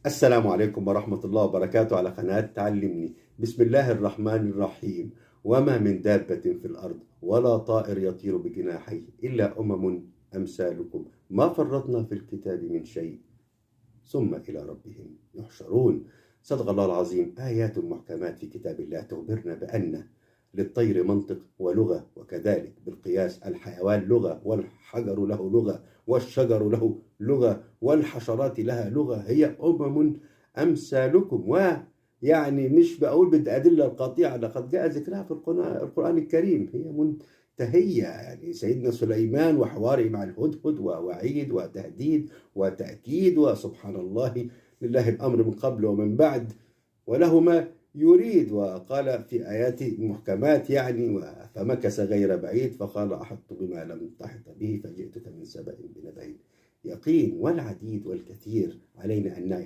السلام عليكم ورحمة الله وبركاته على قناة تعلمني. بسم الله الرحمن الرحيم. وما من دابة في الأرض ولا طائر يطير بجناحيه إلا أمثالكم ما فرطنا في الكتاب من شيء ثم إلى ربهم يحشرون. صدق الله العظيم. آيات محكمات في كتاب الله تخبرنا بأن للطير منطق ولغة، وكذلك بالقياس الحيوان لغة، والحجر له لغة، والشجر له لغة، والحشرات لها لغة. هي أمثالكم. ويعني مش بقول بالأدلة القاطعة، لقد جاء ذكرها في القرآن الكريم. هي منتهية. يعني سيدنا سليمان وحواره مع الهدهد ووعيد وتهديد وتأكيد، وسبحان الله لله الأمر من قبل ومن بعد، وله ما يريد. وقال في آيات محكمات يعني فمكث غير بعيد فقال أحطت بما لم تحط به فجئتك من سبأ بنبأ يقين. والعديد والكثير علينا أن نعي